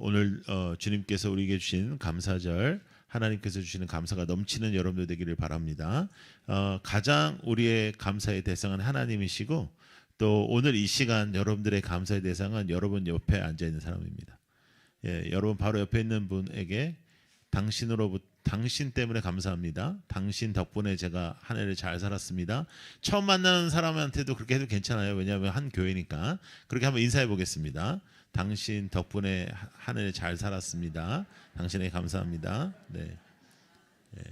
오늘 주님께서 우리에게 주신 감사절, 하나님께서 주시는 감사가 넘치는 여러분들 되기를 바랍니다. 가장 우리의 감사의 대상은 하나님이시고, 또 오늘 이 시간 여러분들의 감사의 대상은 여러분 옆에 앉아 있는 사람입니다. 예, 여러분 바로 옆에 있는 분에게 당신 때문에 감사합니다. 당신 덕분에 제가 한 해를 잘 살았습니다. 처음 만나는 사람한테도 그렇게 해도 괜찮아요. 왜냐하면 한 교회니까. 그렇게 한번 인사해 보겠습니다. 당신 덕분에 한 해를 잘 살았습니다. 당신에게 감사합니다. 네, 예.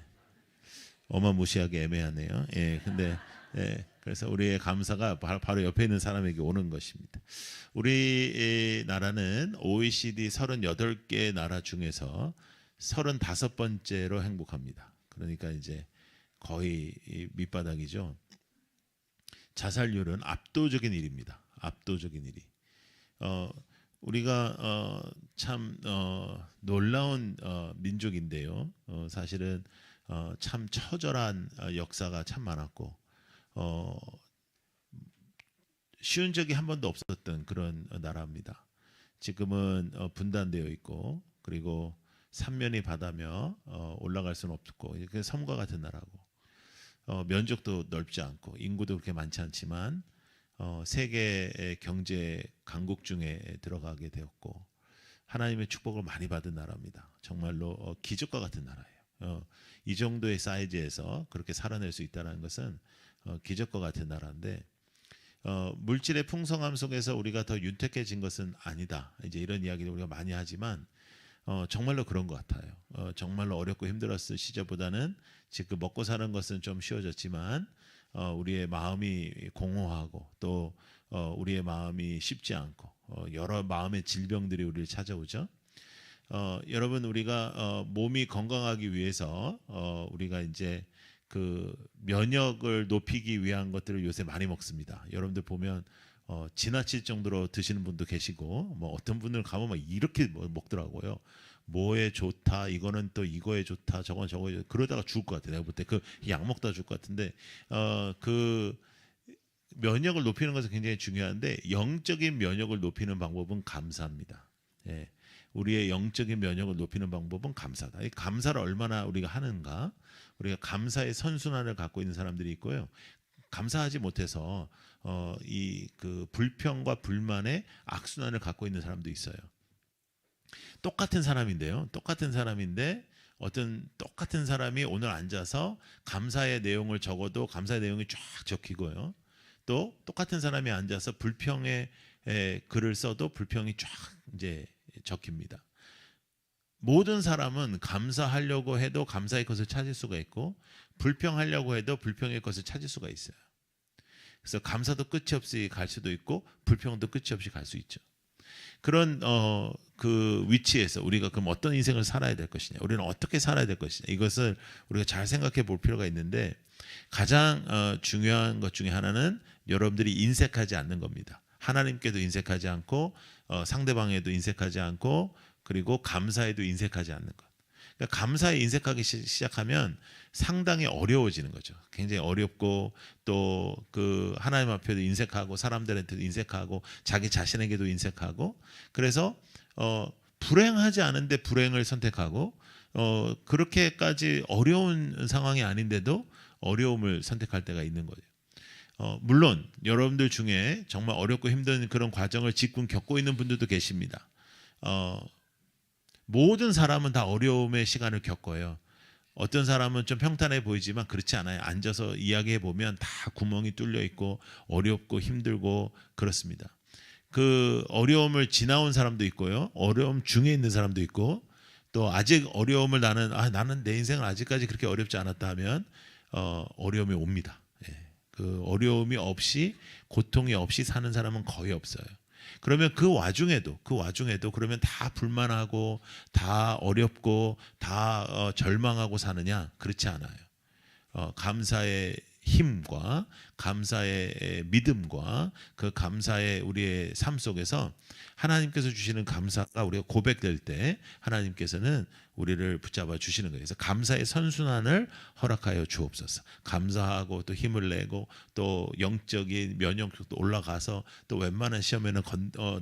어마무시하게 애매하네요. 예, 근데 그래서 우리의 감사가 바로 옆에 있는 사람에게 오는 것입니다. 우리 나라는 OECD 38개 나라 중에서 35번째로 행복합니다. 그러니까 이제 거의 밑바닥이죠. 자살률은 압도적인 일입니다. 압도적인 일이. 우리가 참 놀라운 민족인데요. 사실은 참 처절한 역사가 참 많았고 쉬운 적이 한 번도 없었던 그런 나라입니다. 지금은 분단되어 있고, 그리고 삼면이 바다며 올라갈 수는 없고, 이렇게 섬과 같은 나라고, 면적도 넓지 않고 인구도 그렇게 많지 않지만 세계의 경제 강국 중에 들어가게 되었고, 하나님의 축복을 많이 받은 나라입니다. 정말로 기적과 같은 나라예요. 이 정도의 사이즈에서 그렇게 살아낼 수 있다는 것은 기적과 같은 나라인데, 물질의 풍성함 속에서 우리가 더 윤택해진 것은 아니다. 이제 이런 이야기를 우리가 많이 하지만 정말로 그런 것 같아요. 정말로 어렵고 힘들었을 시절보다는 지금 먹고 사는 것은 좀 쉬워졌지만 우리의 마음이 공허하고, 또 우리의 마음이 쉽지 않고, 여러 마음의 질병들이 우리를 찾아오죠. 여러분, 우리가 몸이 건강하기 위해서 우리가 이제 그 면역을 높이기 위한 것들을 요새 많이 먹습니다. 여러분들 보면 지나칠 정도로 드시는 분도 계시고, 뭐 어떤 분들 가면 막 이렇게 먹더라고요. 뭐에 좋다, 이거는 또 이거에 좋다, 저건 저거에 좋다. 그러다가 죽을 것 같아요. 내가 볼 때 그 약 먹다가 죽을 것 같은데, 그 면역을 높이는 것은 굉장히 중요한데, 영적인 면역을 높이는 방법은 감사입니다. 예. 우리의 영적인 면역을 높이는 방법은 감사다. 이 감사를 얼마나 우리가 하는가. 우리가 감사의 선순환을 갖고 있는 사람들이 있고요. 감사하지 못해서 이 그 불평과 불만의 악순환을 갖고 있는 사람도 있어요. 똑같은 사람인데요. 똑같은 사람인데 어떤 똑같은 사람이 오늘 앉아서 감사의 내용을 적어도 감사의 내용이 쫙 적히고요. 또 똑같은 사람이 앉아서 불평의 글을 써도 불평이 쫙 이제 적힙니다. 모든 사람은 감사하려고 해도 감사의 것을 찾을 수가 있고, 불평하려고 해도 불평의 것을 찾을 수가 있어요. 그래서 감사도 끝이 없이 갈 수도 있고, 불평도 끝이 없이 갈 수 있죠. 그런 그 위치에서 우리가 그럼 어떤 인생을 살아야 될 것이냐, 우리는 어떻게 살아야 될 것이냐, 이것을 우리가 잘 생각해 볼 필요가 있는데, 가장 중요한 것 중에 하나는 여러분들이 인색하지 않는 겁니다. 하나님께도 인색하지 않고, 상대방에도 인색하지 않고, 그리고 감사에도 인색하지 않는 것. 그러니까 감사에 인색하기 시작하면 상당히 어려워지는 거죠. 굉장히 어렵고, 또 그 하나님 앞에도 인색하고, 사람들한테도 인색하고, 자기 자신에게도 인색하고, 그래서 불행하지 않은데 불행을 선택하고, 그렇게까지 어려운 상황이 아닌데도 어려움을 선택할 때가 있는 거예요. 물론 여러분들 중에 정말 어렵고 힘든 그런 과정을 지금 겪고 있는 분들도 계십니다. 모든 사람은 다 어려움의 시간을 겪어요. 어떤 사람은 좀 평탄해 보이지만 그렇지 않아요. 앉아서 이야기해 보면 다 구멍이 뚫려 있고 어렵고 힘들고 그렇습니다. 그 어려움을 지나온 사람도 있고요. 어려움 중에 있는 사람도 있고, 또 아직 어려움을 나는 내 인생을 아직까지 그렇게 어렵지 않았다 하면 어려움이 옵니다. 예. 그 어려움이 없이, 고통이 없이 사는 사람은 거의 없어요. 그러면 그 와중에도 그러면 다 불만하고 다 어렵고 다 절망하고 사느냐? 그렇지 않아요. 감사의 힘과 감사의 믿음과 그 감사의 우리의 삶 속에서 하나님께서 주시는 감사가 우리가 고백될 때 하나님께서는 우리를 붙잡아 주시는 거예요. 그래서 감사의 선순환을 허락하여 주옵소서. 감사하고 또 힘을 내고 또 영적인 면역력도 올라가서 또 웬만한 시험에는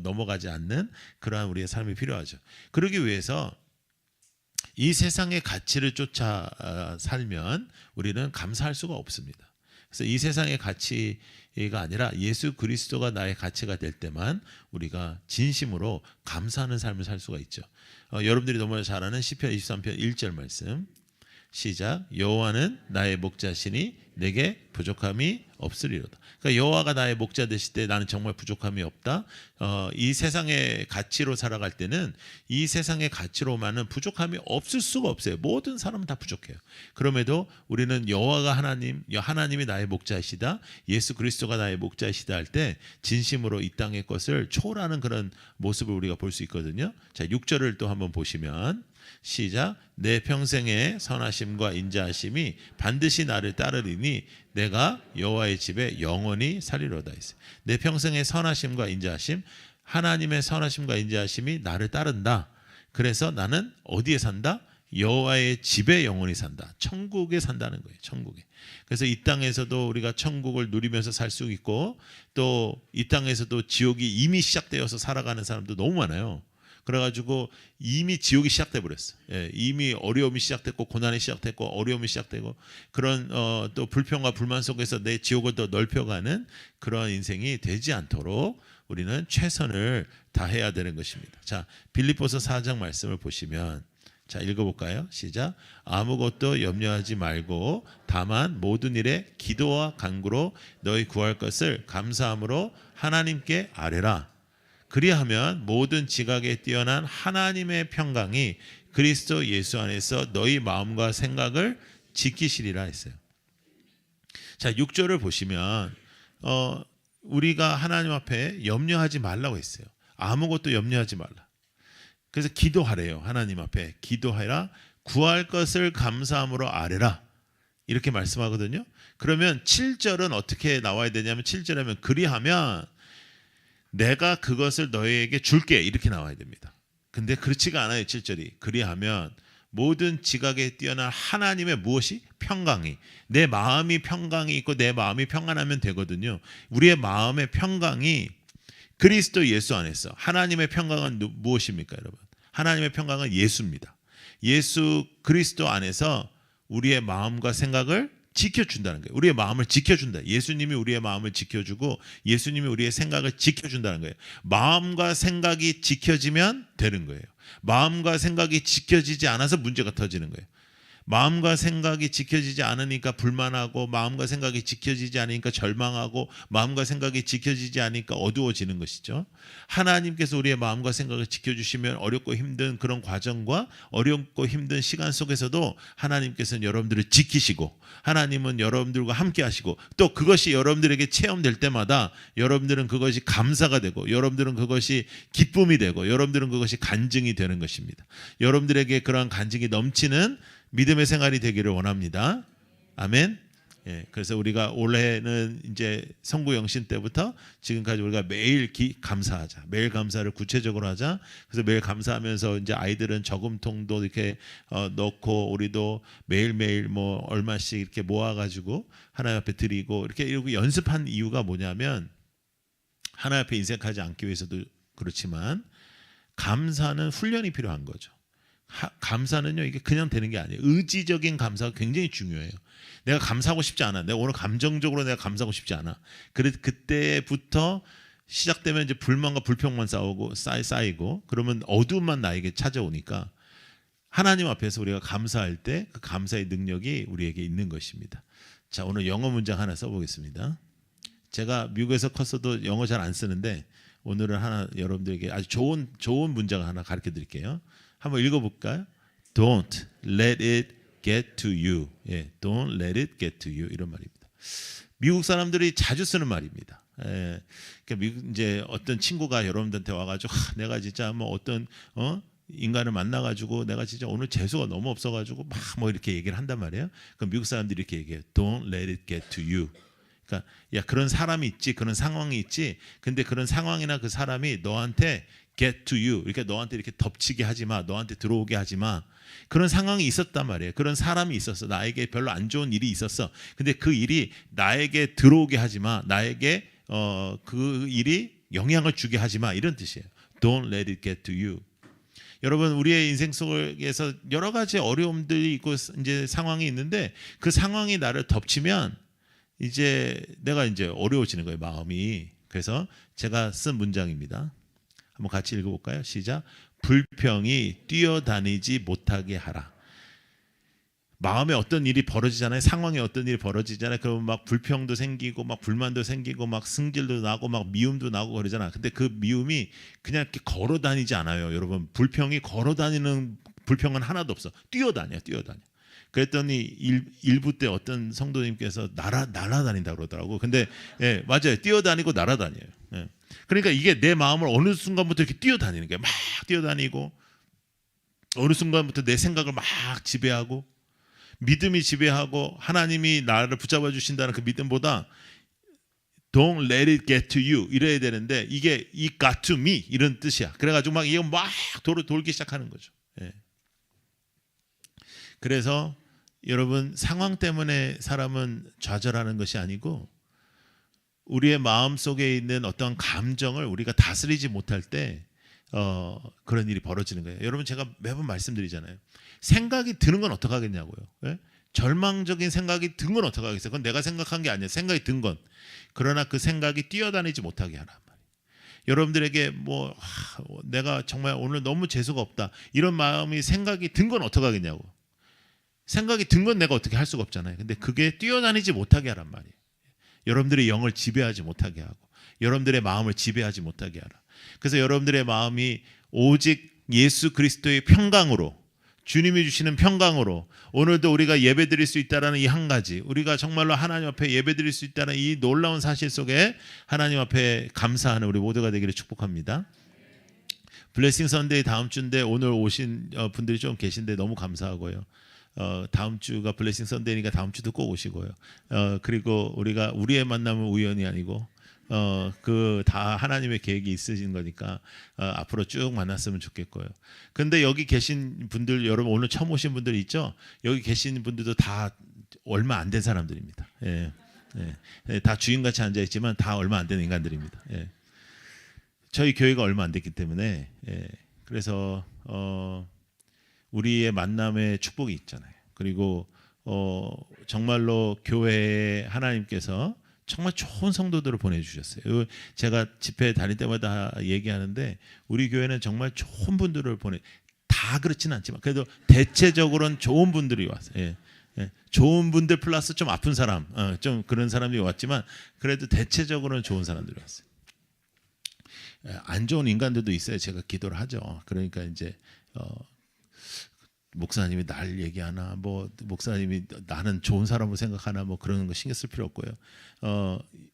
넘어가지 않는 그러한 우리의 삶이 필요하죠. 그러기 위해서 이 세상의 가치를 쫓아 살면 우리는 감사할 수가 없습니다. 그래서 이 세상의 가치가 아니라 예수 그리스도가 나의 가치가 될 때만 우리가 진심으로 감사하는 삶을 살 수가 있죠. 여러분들이 너무 잘 아는 시편 23편 1절 말씀 시작. 여호와는 나의 목자시니 내게 부족함이 없으리로다. 그러니까 여호와가 나의 목자 되실 때 나는 정말 부족함이 없다. 이 세상의 가치로 살아갈 때는 이 세상의 가치로만은 부족함이 없을 수가 없어요. 모든 사람은 다 부족해요. 그럼에도 우리는 여호와가 하나님이 나의 목자이시다, 예수 그리스도가 나의 목자이시다 할 때 진심으로 이 땅의 것을 초월하는 그런 모습을 우리가 볼 수 있거든요. 자, 6절을 또 한번 보시면 시작. 내 평생의 선하심과 인자하심이 반드시 나를 따르리니 내가 여호와의 집에 영원히 살리로다 했어요. 내 평생의 선하심과 인자하심, 하나님의 선하심과 인자하심이 나를 따른다. 그래서 나는 어디에 산다? 여호와의 집에 영원히 산다. 천국에 산다는 거예요. 천국에. 그래서 이 땅에서도 우리가 천국을 누리면서 살 수 있고 또 이 땅에서도 지옥이 이미 시작되어서 살아가는 사람도 너무 많아요. 그래가지고 이미 지옥이 시작돼 버렸어. 예, 이미 어려움이 시작됐고 고난이 시작됐고 어려움이 시작되고 그런 또 불평과 불만 속에서 내 지옥을 더 넓혀가는 그런 인생이 되지 않도록 우리는 최선을 다해야 되는 것입니다. 자, 빌립보서 4장 말씀을 보시면 자, 읽어볼까요? 시작. 아무것도 염려하지 말고 다만 모든 일에 기도와 간구로 너희 구할 것을 감사함으로 하나님께 아뢰라. 그리하면 모든 지각에 뛰어난 하나님의 평강이 그리스도 예수 안에서 너희 마음과 생각을 지키시리라 했어요. 자, 6절을 보시면 우리가 하나님 앞에 염려하지 말라고 했어요. 아무것도 염려하지 말라. 그래서 기도하래요. 하나님 앞에 기도하라. 구할 것을 감사함으로 아뢰라. 이렇게 말씀하거든요. 그러면 7절은 어떻게 나와야 되냐면 7절에 하면 그리하면 내가 그것을 너희에게 줄게 이렇게 나와야 됩니다. 근데 그렇지가 않아요. 7절이. 그리하면 모든 지각에 뛰어난 하나님의 무엇이? 평강이. 내 마음이 평강이 있고 내 마음이 평안하면 되거든요. 우리의 마음의 평강이 그리스도 예수 안에서. 하나님의 평강은 무엇입니까, 여러분? 하나님의 평강은 예수입니다. 예수 그리스도 안에서 우리의 마음과 생각을 지켜준다는 거예요. 우리의 마음을 지켜준다. 예수님이 우리의 마음을 지켜주고 예수님이 우리의 생각을 지켜준다는 거예요. 마음과 생각이 지켜지면 되는 거예요. 마음과 생각이 지켜지지 않아서 문제가 터지는 거예요. 마음과 생각이 지켜지지 않으니까 불만하고 마음과 생각이 지켜지지 않으니까 절망하고 마음과 생각이 지켜지지 않으니까 어두워지는 것이죠. 하나님께서 우리의 마음과 생각을 지켜주시면 어렵고 힘든 그런 과정과 어렵고 힘든 시간 속에서도 하나님께서는 여러분들을 지키시고 하나님은 여러분들과 함께 하시고 또 그것이 여러분들에게 체험될 때마다 여러분들은 그것이 감사가 되고 여러분들은 그것이 기쁨이 되고 여러분들은 그것이 간증이 되는 것입니다. 여러분들에게 그러한 간증이 넘치는 믿음의 생활이 되기를 원합니다. 아멘. 예, 그래서 우리가 올해는 이제 성구영신 때부터 지금까지 우리가 매일 감사하자. 매일 감사를 구체적으로 하자. 그래서 매일 감사하면서 이제 아이들은 저금통도 이렇게 넣고 우리도 매일매일 뭐 얼마씩 이렇게 모아가지고 하나님 앞에 드리고 이렇게 연습한 이유가 뭐냐면 하나님 앞에 인색하지 않기 위해서도 그렇지만 감사는 훈련이 필요한 거죠. 감사는요 이게 그냥 되는 게 아니에요. 의지적인 감사가 굉장히 중요해요. 내가 감사하고 싶지 않아. 내가 오늘 감정적으로 내가 감사하고 싶지 않아. 그래서 그때부터 시작되면 이제 불만과 불평만 쌓이고 그러면 어두움만 나에게 찾아오니까 하나님 앞에서 우리가 감사할 때 그 감사의 능력이 우리에게 있는 것입니다. 자, 오늘 영어 문장 하나 써보겠습니다. 제가 미국에서 컸어도 영어 잘 안 쓰는데 오늘은 하나 여러분들에게 아주 좋은 문장 하나 가르쳐 드릴게요. 한번 읽어볼까요? Don't let it get to you. 예, don't let it get to you 이런 말입니다. 미국 사람들이 자주 쓰는 말입니다. 예, 그러니까 미국 이제 어떤 친구가 여러분들한테 와가지고 내가 진짜 뭐 어떤 인간을 만나가지고 내가 진짜 오늘 재수가 너무 없어가지고 막 뭐 이렇게 얘기를 한단 말이에요. 그럼 미국 사람들이 이렇게 얘기해요. Don't let it get to you. 그러니까 야 그런 사람이 있지, 그런 상황이 있지. 근데 그런 상황이나 그 사람이 너한테 get to you. 그러니까 너한테 이렇게 덮치게 하지 마, 너한테 들어오게 하지 마. 그런 상황이 있었단 말이에요. 그런 사람이 있었어. 나에게 별로 안 좋은 일이 있었어. 근데 그 일이 나에게 들어오게 하지 마. 나에게 그 일이 영향을 주게 하지 마. 이런 뜻이에요. Don't let it get to you. 여러분 우리의 인생 속에서 여러 가지 어려움들이 있고 이제 상황이 있는데 그 상황이 나를 덮치면 이제 내가 이제 어려워지는 거예요, 마음이. 그래서 제가 쓴 문장입니다. 한번 같이 읽어볼까요? 시작. 불평이 뛰어다니지 못하게 하라. 마음에 어떤 일이 벌어지잖아요. 상황에 어떤 일이 벌어지잖아요. 그러면 막 불평도 생기고 막 불만도 생기고 막 승질도 나고 막 미움도 나고 그러잖아. 근데 그 미움이 그냥 이렇게 걸어 다니지 않아요. 여러분 불평이 걸어 다니는 불평은 하나도 없어. 뛰어다녀. 그랬더니 일부 때 어떤 성도님께서 날아다닌다 그러더라고. 근데 예, 맞아요. 뛰어다니고 날아다녀요. 예. 그러니까 이게 내 마음을 어느 순간부터 이렇게 뛰어다니는 거예요. 막 뛰어다니고 어느 순간부터 내 생각을 막 지배하고 믿음이 지배하고 하나님이 나를 붙잡아 주신다는 그 믿음보다 Don't let it get to you 이래야 되는데 이게 it got to me 이런 뜻이야. 그래가지고 막 이거 막 돌기 시작하는 거죠. 예. 그래서 여러분 상황 때문에 사람은 좌절하는 것이 아니고 우리의 마음 속에 있는 어떤 감정을 우리가 다스리지 못할 때 그런 일이 벌어지는 거예요. 여러분 제가 매번 말씀드리잖아요. 생각이 드는 건 어떡하겠냐고요. 예? 절망적인 생각이 든 건 어떡하겠어요. 그건 내가 생각한 게 아니에요. 생각이 든 건. 그러나 그 생각이 뛰어다니지 못하게 하란 말이에요. 여러분들에게 내가 정말 오늘 너무 재수가 없다. 이런 마음이 생각이 든 건 어떡하겠냐고. 생각이 든 건 내가 어떻게 할 수가 없잖아요. 근데 그게 뛰어다니지 못하게 하란 말이에요. 여러분들의 영을 지배하지 못하게 하고 여러분들의 마음을 지배하지 못하게 하라. 그래서 여러분들의 마음이 오직 예수 그리스도의 평강으로 주님이 주시는 평강으로 오늘도 우리가 예배드릴 수 있다는 이 한 가지 우리가 정말로 하나님 앞에 예배드릴 수 있다는 이 놀라운 사실 속에 하나님 앞에 감사하는 우리 모두가 되기를 축복합니다. 블레싱 선데이 다음 주인데 오늘 오신 분들이 좀 계신데 너무 감사하고요. 다음 주가 블레싱 선데이니까 다음 주도 꼭 오시고요. 그리고 우리의 만남은 우연이 아니고 그 다 하나님의 계획이 있으신 거니까 앞으로 쭉 만났으면 좋겠고요. 근데 여기 계신 분들 여러분 오늘 처음 오신 분들 있죠? 여기 계신 분들도 다 얼마 안 된 사람들입니다. 예. 예. 다 주인같이 앉아 있지만 다 얼마 안 된 인간들입니다. 예. 저희 교회가 얼마 안 됐기 때문에 그래서 우리의 만남의 축복이 있잖아요. 그리고 정말로 교회에 하나님께서 정말 좋은 성도들을 보내주셨어요. 제가 집회 다닐 때마다 얘기하는데 우리 교회는 정말 좋은 분들을 다 그렇지는 않지만 그래도 대체적으로는 좋은 분들이 왔어요. 예. 좋은 분들 플러스 좀 아픈 사람, 좀 그런 사람들이 왔지만 그래도 대체적으로는 좋은 사람들이 왔어요. 안 좋은 인간들도 있어요. 제가 기도를 하죠. 그러니까 이제 목사님이 날 얘기하나 뭐 목사님이 나는 좋은 사람으로 생각하나 뭐 그런 거 신경 쓸 필요 없고요.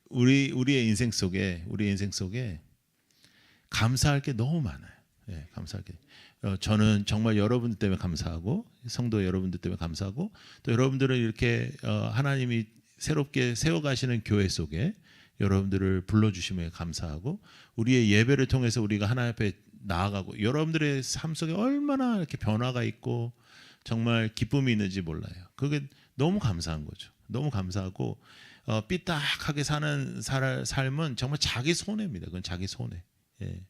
우리의 인생 속에 감사할 게 너무 많아요. 예, 감사할 게. 저는 정말 여러분들 때문에 감사하고 성도 여러분들 때문에 감사하고 또 여러분들은 이렇게 하나님이 새롭게 세워가시는 교회 속에 여러분들을 불러주심에 감사하고 우리의 예배를 통해서 우리가 하나님 앞에 나아가고 여러분들의 삶 속에 얼마나 이렇게 변화가 있고 정말 기쁨이 있는지 몰라요. 그게 너무 감사한 거죠. 너무 감사하고 삐딱하게 사는 삶은 정말 자기 손해입니다. 그건 자기 손해. 예.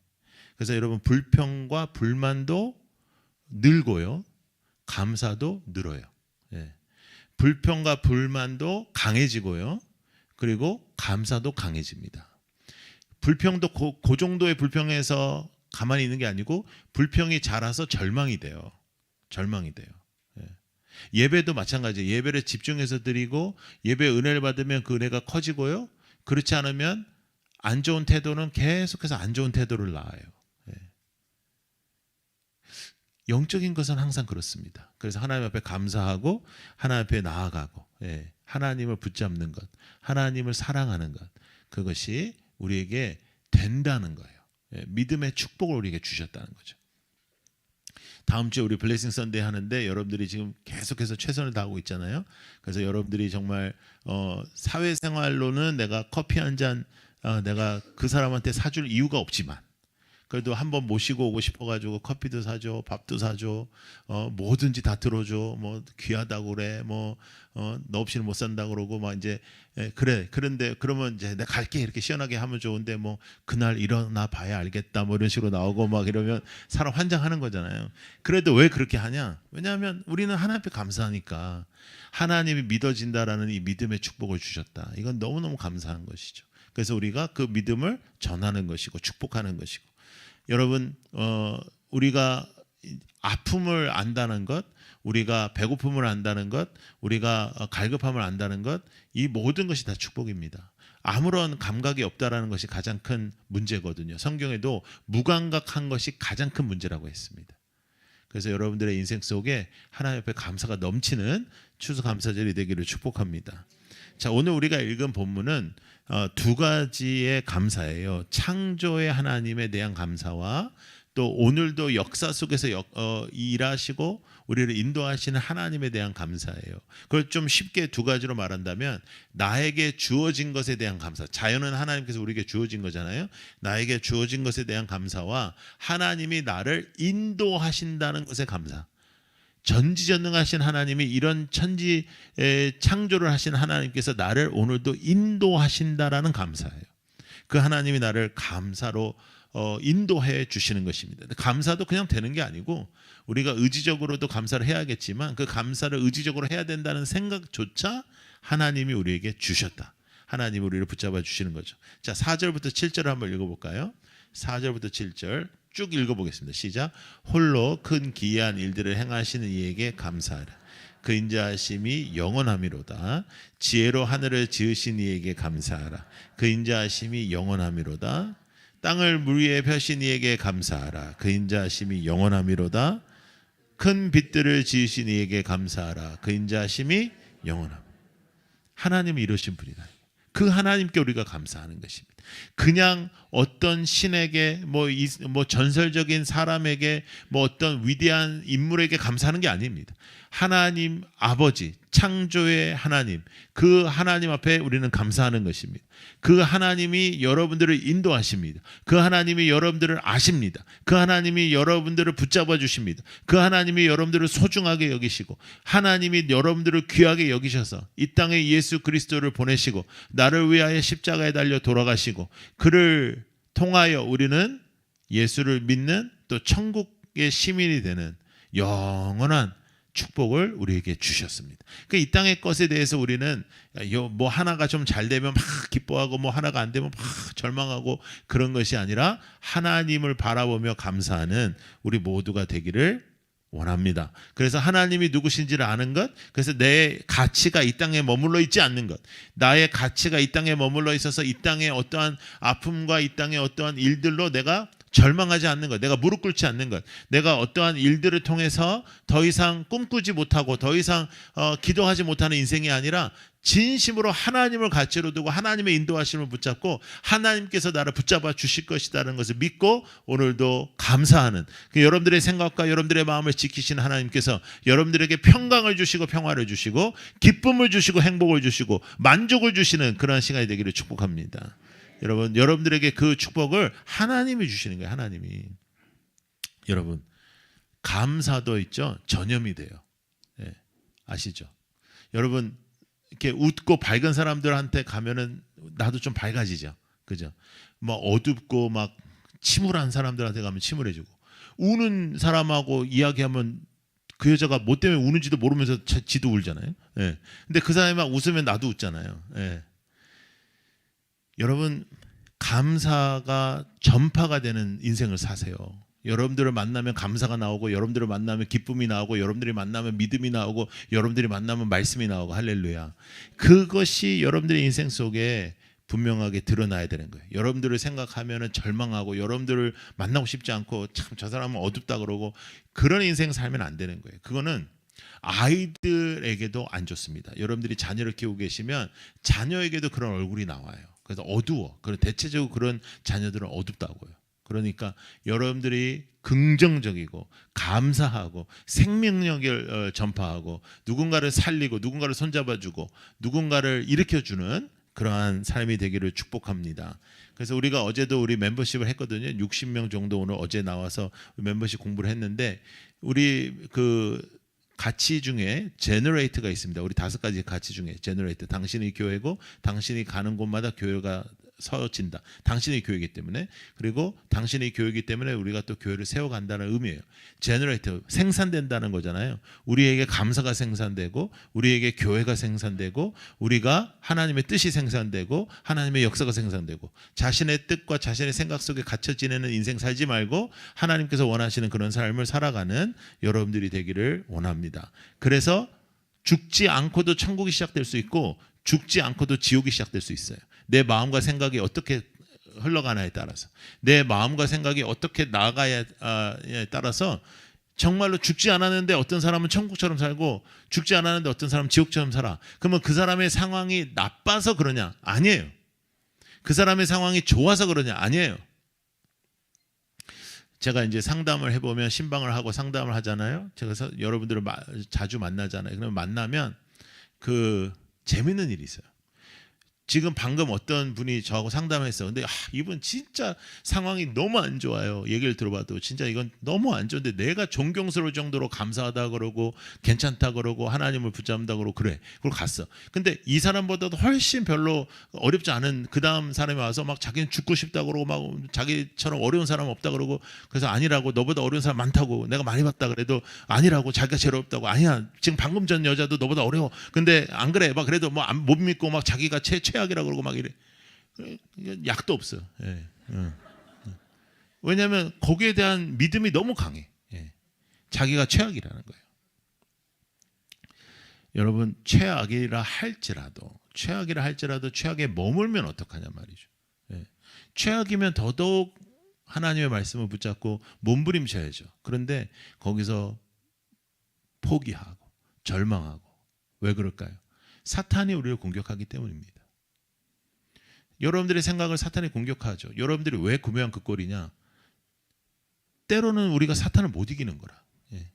그래서 여러분 불평과 불만도 늘고요. 감사도 늘어요. 예. 불평과 불만도 강해지고요. 그리고 감사도 강해집니다. 불평도 그 정도의 불평에서 가만히 있는 게 아니고 불평이 자라서 절망이 돼요. 예. 예배도 마찬가지예요. 예배를 집중해서 드리고 예배 은혜를 받으면 그 은혜가 커지고요. 그렇지 않으면 안 좋은 태도는 계속해서 안 좋은 태도를 낳아요. 예. 영적인 것은 항상 그렇습니다. 그래서 하나님 앞에 감사하고 하나님 앞에 나아가고 예. 하나님을 붙잡는 것, 하나님을 사랑하는 것 그것이 우리에게 된다는 거예요. 예. 믿음의 축복을 우리에게 주셨다는 거죠. 다음 주에 우리 블레싱 선데이 하는데 여러분들이 지금 계속해서 최선을 다하고 있잖아요. 그래서 여러분들이 정말 사회생활로는 내가 커피 한 잔 내가 그 사람한테 사줄 이유가 없지만 그래도 한번 모시고 오고 싶어가지고 커피도 사줘, 밥도 사줘, 뭐든지 다 들어줘, 뭐 귀하다고 그래, 뭐 너 없이는 못 산다 그러고 막 이제 그래. 그런데 그러면 이제 내가 갈게 이렇게 시원하게 하면 좋은데 뭐 그날 일어나 봐야 알겠다 뭐 이런 식으로 나오고 막 이러면 사람 환장하는 거잖아요. 그래도 왜 그렇게 하냐? 왜냐하면 우리는 하나님 앞에 감사하니까 하나님이 믿어진다라는 이 믿음의 축복을 주셨다. 이건 너무너무 감사한 것이죠. 그래서 우리가 그 믿음을 전하는 것이고 축복하는 것이고. 여러분 우리가 아픔을 안다는 것, 우리가 배고픔을 안다는 것, 우리가 갈급함을 안다는 것, 이 모든 것이 다 축복입니다. 아무런 감각이 없다라는 것이 가장 큰 문제거든요. 성경에도 무감각한 것이 가장 큰 문제라고 했습니다. 그래서 여러분들의 인생 속에 하나님 앞에 감사가 넘치는 추수감사절이 되기를 축복합니다. 자, 오늘 우리가 읽은 본문은 두 가지의 감사예요. 창조의 하나님에 대한 감사와 또 오늘도 역사 속에서 일하시고 우리를 인도하시는 하나님에 대한 감사예요. 그걸 좀 쉽게 두 가지로 말한다면 나에게 주어진 것에 대한 감사. 자연은 하나님께서 우리에게 주어진 거잖아요. 나에게 주어진 것에 대한 감사와 하나님이 나를 인도하신다는 것에 감사. 전지전능하신 하나님이 이런 천지 창조를 하신 하나님께서 나를 오늘도 인도하신다라는 감사예요. 그 하나님이 나를 감사로 인도해 주시는 것입니다. 감사도 그냥 되는 게 아니고 우리가 의지적으로도 감사를 해야겠지만 그 감사를 의지적으로 해야 된다는 생각조차 하나님이 우리에게 주셨다. 하나님이 우리를 붙잡아 주시는 거죠. 자, 4절부터 7절을 한번 읽어볼까요? 4절부터 7절 쭉 읽어보겠습니다. 시작. 홀로 큰 기이한 일들을 행하시는 이에게 감사하라. 그 인자하심이 영원하미로다. 지혜로 하늘을 지으신 이에게 감사하라. 그 인자하심이 영원하미로다. 땅을 물 위에 펴신 이에게 감사하라. 그 인자하심이 영원하미로다. 큰 빛들을 지으신 이에게 감사하라. 그 인자하심이 영원함. 하나님이 이루신 분이다. 그 하나님께 우리가 감사하는 것입니다. 그냥 어떤 신에게 뭐 전설적인 사람에게 뭐 어떤 위대한 인물에게 감사하는 게 아닙니다. 하나님 아버지 창조의 하나님, 그 하나님 앞에 우리는 감사하는 것입니다. 그 하나님이 여러분들을 인도하십니다. 그 하나님이 여러분들을 아십니다. 그 하나님이 여러분들을 붙잡아 주십니다. 그 하나님이 여러분들을 소중하게 여기시고 하나님이 여러분들을 귀하게 여기셔서 이 땅에 예수 그리스도를 보내시고 나를 위하여 십자가에 달려 돌아가시고 그를 통하여 우리는 예수를 믿는 또 천국의 시민이 되는 영원한 축복을 우리에게 주셨습니다. 그 이 땅의 것에 대해서 우리는 뭐 하나가 좀 잘 되면 막 기뻐하고 뭐 하나가 안 되면 막 절망하고 그런 것이 아니라 하나님을 바라보며 감사하는 우리 모두가 되기를 원합니다. 그래서 하나님이 누구신지를 아는 것, 그래서 내 가치가 이 땅에 머물러 있지 않는 것, 나의 가치가 이 땅에 머물러 있어서 이 땅의 어떠한 아픔과 이 땅의 어떠한 일들로 내가 절망하지 않는 것, 내가 무릎 꿇지 않는 것, 내가 어떠한 일들을 통해서 더 이상 꿈꾸지 못하고 더 이상 기도하지 못하는 인생이 아니라 진심으로 하나님을 가치로 두고 하나님의 인도하심을 붙잡고 하나님께서 나를 붙잡아 주실 것이라는 것을 믿고 오늘도 감사하는 여러분들의 생각과 여러분들의 마음을 지키시는 하나님께서 여러분들에게 평강을 주시고 평화를 주시고 기쁨을 주시고 행복을 주시고 만족을 주시는 그러한 시간이 되기를 축복합니다. 여러분, 여러분들에게 그 축복을 하나님이 주시는 거예요. 하나님이. 여러분, 감사도 있죠. 전염이 돼요. 네, 아시죠? 여러분, 이렇게 웃고 밝은 사람들한테 가면은 나도 좀 밝아지죠. 그죠? 막 어둡고 막 침울한 사람들한테 가면 침울해지고 우는 사람하고 이야기하면 그 여자가 뭐 때문에 우는지도 모르면서 지도 울잖아요. 네. 근데 그 사람이 막 웃으면 나도 웃잖아요. 네. 여러분, 감사가 전파가 되는 인생을 사세요. 여러분들을 만나면 감사가 나오고 여러분들을 만나면 기쁨이 나오고 여러분들이 만나면 믿음이 나오고 여러분들이 만나면 말씀이 나오고 할렐루야. 그것이 여러분들의 인생 속에 분명하게 드러나야 되는 거예요. 여러분들을 생각하면 절망하고 여러분들을 만나고 싶지 않고 참 저 사람은 어둡다 그러고 그런 인생 살면 안 되는 거예요. 그거는 아이들에게도 안 좋습니다. 여러분들이 자녀를 키우고 계시면 자녀에게도 그런 얼굴이 나와요. 그래서 어두워. 대체적으로 그런 자녀들은 어둡다고요. 그러니까 여러분들이 긍정적이고 감사하고 생명력을 전파하고 누군가를 살리고 누군가를 손잡아주고 누군가를 일으켜주는 그러한 삶이 되기를 축복합니다. 그래서 우리가 어제도 우리 멤버십을 했거든요. 60명 정도 오늘 어제 나와서 멤버십 공부를 했는데 우리 그 가치 중에 제너레이터가 있습니다. 우리 5가지 가치 중에 제너레이터. 당신이 교회고 당신이 가는 곳마다 교회가 서진다. 당신이 교회이기 때문에. 그리고 당신이 교회이기 때문에 우리가 또 교회를 세워간다는 의미예요. 제너레이터, 생산된다는 거잖아요. 우리에게 감사가 생산되고 우리에게 교회가 생산되고 우리가 하나님의 뜻이 생산되고 하나님의 역사가 생산되고 자신의 뜻과 자신의 생각 속에 갇혀 지내는 인생 살지 말고 하나님께서 원하시는 그런 삶을 살아가는 여러분들이 되기를 원합니다. 그래서 죽지 않고도 천국이 시작될 수 있고 죽지 않고도 지옥이 시작될 수 있어요. 내 마음과 생각이 어떻게 흘러가나에 따라서 내 마음과 생각이 어떻게 나아가에 따라서 정말로 죽지 않았는데 어떤 사람은 천국처럼 살고 죽지 않았는데 어떤 사람은 지옥처럼 살아. 그러면 그 사람의 상황이 나빠서 그러냐? 아니에요. 그 사람의 상황이 좋아서 그러냐? 아니에요. 제가 이제 상담을 해보면 신방을 하고 상담을 하잖아요. 제가 여러분들을 자주 만나잖아요. 그러면 만나면 그 재밌는 일이 있어요. 지금 방금 어떤 분이 저하고 상담했어. 근데 이분 진짜 상황이 너무 안 좋아요. 얘기를 들어봐도 진짜 이건 너무 안 좋은데 내가 존경스러울 정도로 감사하다 그러고 괜찮다 그러고 하나님을 붙잡는다 그러고 그래. 그걸 갔어. 근데 이 사람보다도 훨씬 별로 어렵지 않은 그 다음 사람이 와서 막 자기는 죽고 싶다 그러고 막 자기처럼 어려운 사람 없다 그러고 그래서 아니라고 너보다 어려운 사람 많다고 내가 많이 봤다 그래도 아니라고 자기가 제일 어렵다고 아니야. 지금 방금 전 여자도 너보다 어려워. 근데 안 그래. 막 그래도 뭐 못 믿고 막 자기가 최악이라고 그러고 막 이래. 약도 없어. 예. 왜냐하면 거기에 대한 믿음이 너무 강해. 예. 자기가 최악이라는 거예요. 여러분 최악이라 할지라도 최악에 머물면 어떡하냐 말이죠. 예. 최악이면 더더욱 하나님의 말씀을 붙잡고 몸부림쳐야죠. 그런데 거기서 포기하고 절망하고 왜 그럴까요? 사탄이 우리를 공격하기 때문입니다. 여러분들의 생각을 사탄이 공격하죠. 여러분들이 왜 구매한 그 꼴이냐? 때로는 우리가 사탄을 못 이기는 거라. 예.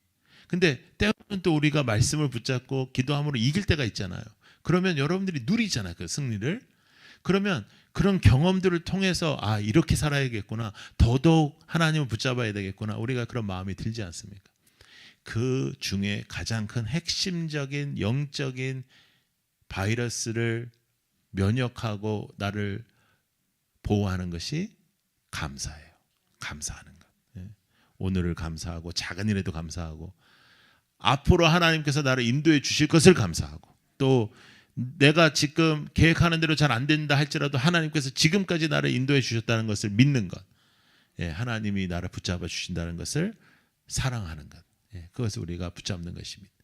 근데 때로는 또 우리가 말씀을 붙잡고 기도함으로 이길 때가 있잖아요. 그러면 여러분들이 누리잖아요. 그 승리를. 그러면 그런 경험들을 통해서 이렇게 살아야겠구나. 더더욱 하나님을 붙잡아야 되겠구나. 우리가 그런 마음이 들지 않습니까? 그 중에 가장 큰 핵심적인 영적인 바이러스를 면역하고 나를 보호하는 것이 감사예요. 감사하는 것. 예. 오늘을 감사하고 작은 일에도 감사하고 앞으로 하나님께서 나를 인도해 주실 것을 감사하고 또 내가 지금 계획하는 대로 잘 안 된다 할지라도 하나님께서 지금까지 나를 인도해 주셨다는 것을 믿는 것. 예, 하나님이 나를 붙잡아 주신다는 것을 사랑하는 것. 예, 그것을 우리가 붙잡는 것입니다.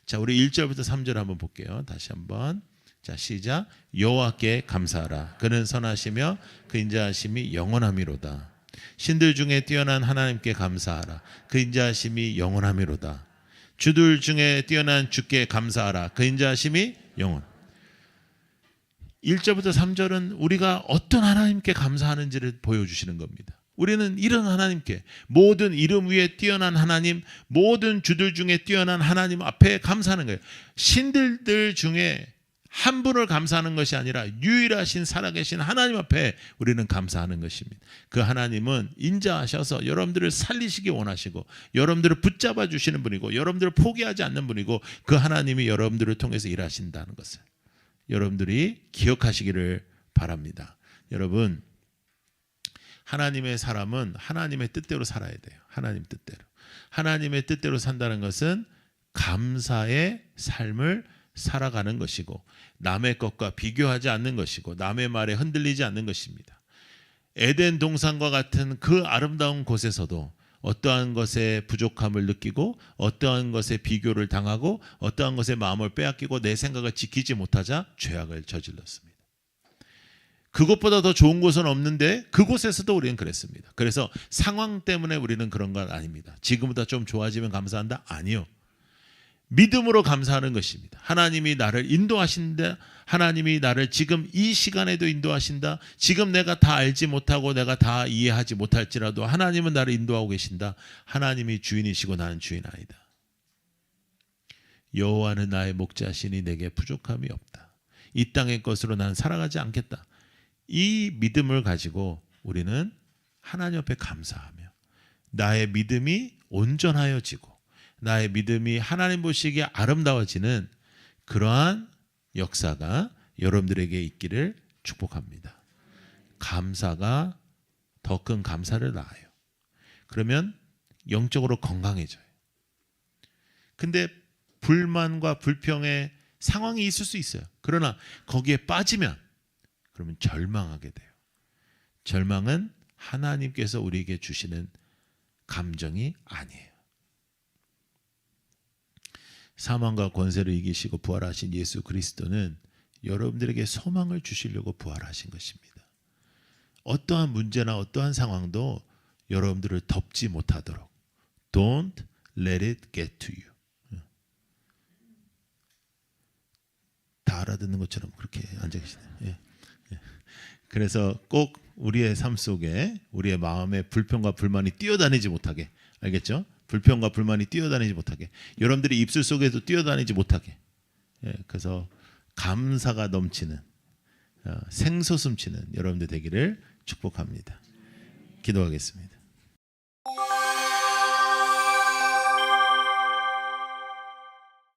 자, 우리 1절부터 3절 한번 볼게요. 다시 한번. 자, 시작. 여호와께 감사하라. 그는 선하시며 그 인자하심이 영원함이로다. 신들 중에 뛰어난 하나님께 감사하라. 그 인자하심이 영원함이로다. 주들 중에 뛰어난 주께 감사하라. 그 인자하심이 영원. 1절부터 3절은 우리가 어떤 하나님께 감사하는지를 보여주시는 겁니다. 우리는 이런 하나님께 모든 이름 위에 뛰어난 하나님, 모든 주들 중에 뛰어난 하나님 앞에 감사하는 거예요. 신들들 중에 한 분을 감사하는 것이 아니라 유일하신 살아계신 하나님 앞에 우리는 감사하는 것입니다. 그 하나님은 인자하셔서 여러분들을 살리시기 원하시고 여러분들을 붙잡아 주시는 분이고 여러분들을 포기하지 않는 분이고 그 하나님이 여러분들을 통해서 일하신다는 것을 여러분들이 기억하시기를 바랍니다. 여러분, 하나님의 사람은 하나님의 뜻대로 살아야 돼요. 하나님 뜻대로. 하나님의 뜻대로 산다는 것은 감사의 삶을 살아가는 것이고 남의 것과 비교하지 않는 것이고 남의 말에 흔들리지 않는 것입니다. 에덴 동산과 같은 그 아름다운 곳에서도 어떠한 것에 부족함을 느끼고 어떠한 것에 비교를 당하고 어떠한 것에 마음을 빼앗기고 내 생각을 지키지 못하자 죄악을 저질렀습니다. 그것보다 더 좋은 곳은 없는데 그곳에서도 우리는 그랬습니다. 그래서 상황 때문에 우리는 그런 건 아닙니다. 지금보다 좀 좋아지면 감사한다? 아니요. 믿음으로 감사하는 것입니다. 하나님이 나를 인도하신다. 하나님이 나를 지금 이 시간에도 인도하신다. 지금 내가 다 알지 못하고 내가 다 이해하지 못할지라도 하나님은 나를 인도하고 계신다. 하나님이 주인이시고 나는 주인 아니다. 여호와는 나의 목자시니 내게 부족함이 없다. 이 땅의 것으로 나는 살아가지 않겠다. 이 믿음을 가지고 우리는 하나님 앞에 감사하며 나의 믿음이 온전하여지고 나의 믿음이 하나님 보시기에 아름다워지는 그러한 역사가 여러분들에게 있기를 축복합니다. 감사가 더 큰 감사를 낳아요. 그러면 영적으로 건강해져요. 근데 불만과 불평의 상황이 있을 수 있어요. 그러나 거기에 빠지면 그러면 절망하게 돼요. 절망은 하나님께서 우리에게 주시는 감정이 아니에요. 사망과 권세를 이기시고 부활하신 예수 그리스도는 여러분들에게 소망을 주시려고 부활하신 것입니다. 어떠한 문제나 어떠한 상황도 여러분들을 덮지 못하도록 Don't let it get to you. 다 알아듣는 것처럼 그렇게 앉아 계시네요. 예. 그래서 꼭 우리의 삶 속에 우리의 마음에 불평과 불만이 뛰어다니지 못하게, 알겠죠? 불평과 불만이 뛰어다니지 못하게, 여러분들이 입술 속에도 뛰어다니지 못하게, 그래서 감사가 넘치는 생솟음치는 여러분들 되기를 축복합니다. 기도하겠습니다.